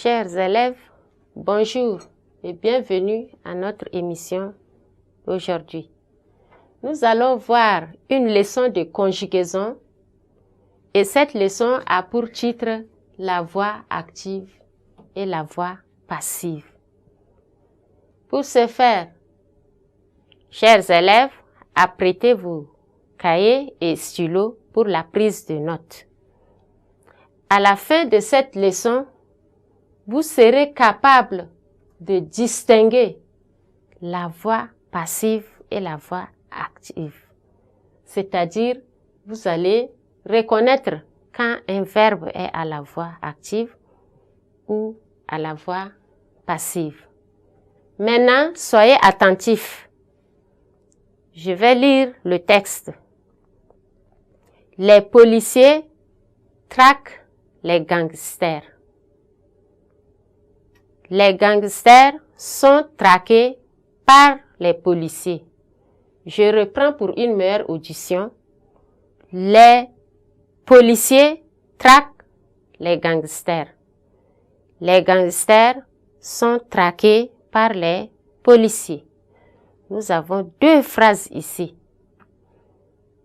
Chers élèves, bonjour et bienvenue à notre émission d'aujourd'hui. Nous allons voir une leçon de conjugaison et cette leçon a pour titre la voix active et la voix passive. Pour ce faire, chers élèves, apprêtez vos cahiers et stylos pour la prise de notes. À la fin de cette leçon, vous serez capable de distinguer la voix passive et la voix active. C'est-à-dire, vous allez reconnaître quand un verbe est à la voix active ou à la voix passive. Maintenant, soyez attentifs. Je vais lire le texte. Les policiers traquent les gangsters. Les gangsters sont traqués par les policiers. Je reprends pour une meilleure audition. Les policiers traquent les gangsters. Les gangsters sont traqués par les policiers. Nous avons deux phrases ici.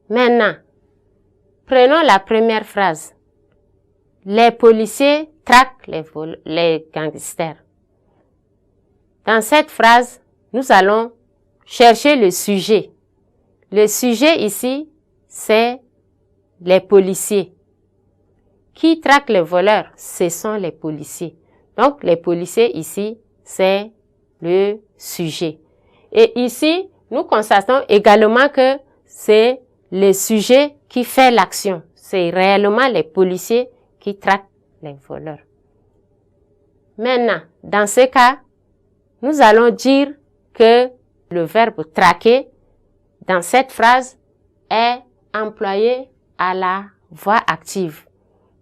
Maintenant, prenons la première phrase. Les policiers traquent les gangsters. Dans cette phrase, nous allons chercher le sujet. Le sujet ici, c'est les policiers. Qui traquent les voleurs? Ce sont les policiers. Donc, les policiers ici, c'est le sujet. Et ici, nous constatons également que c'est le sujet qui fait l'action. C'est réellement les policiers qui traquent les voleurs. Maintenant, dans ce cas, nous allons dire que le verbe traquer dans cette phrase est employé à la voix active.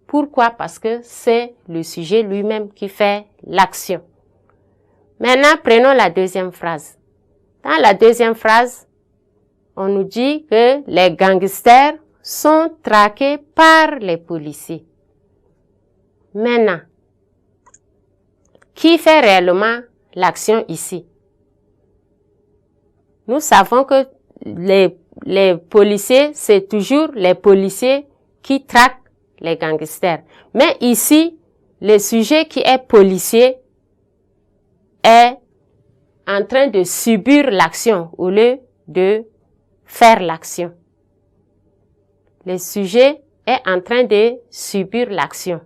Pourquoi? Parce que c'est le sujet lui-même qui fait l'action. Maintenant, prenons la deuxième phrase. Dans la deuxième phrase, on nous dit que les gangsters sont traqués par les policiers. Maintenant, qui fait réellement l'action ici? Nous savons que les policiers, c'est toujours les policiers qui traquent les gangsters. Mais ici, le sujet qui est policier est en train de subir l'action au lieu de faire l'action. Le sujet est en train de subir l'action.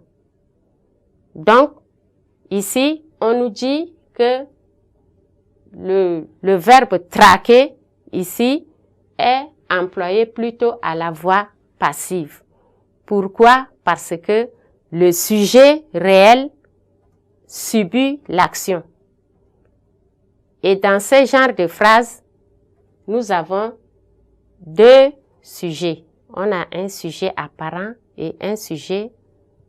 Donc, ici, on nous dit que le verbe traquer, ici, est employé plutôt à la voix passive. Pourquoi? Parce que le sujet réel subit l'action. Et dans ce genre de phrase, nous avons deux sujets. On a un sujet apparent et un sujet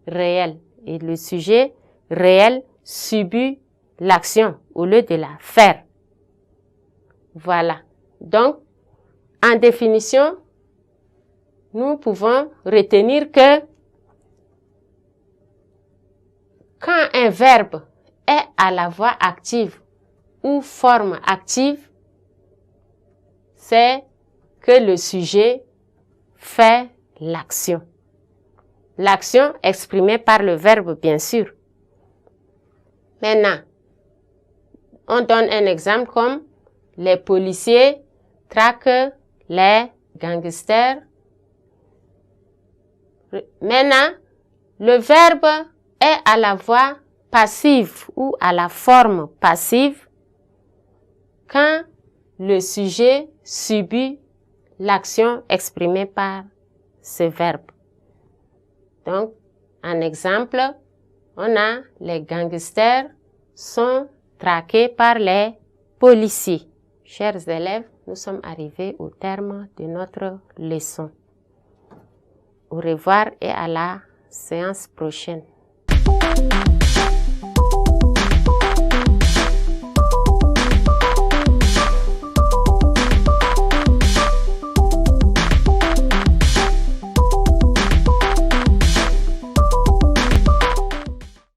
réel. Et le sujet réel subit l'action au lieu de la faire. Voilà. Donc, en définition, nous pouvons retenir que quand un verbe est à la voix active ou forme active, c'est que le sujet fait l'action. L'action exprimée par le verbe, bien sûr. Maintenant, on donne un exemple comme les policiers traquent les gangsters. Maintenant, le verbe est à la voix passive ou à la forme passive quand le sujet subit l'action exprimée par ce verbe. Donc, en exemple, on a les gangsters sont traqués par les policiers. Chers élèves, nous sommes arrivés au terme de notre leçon. Au revoir et à la séance prochaine.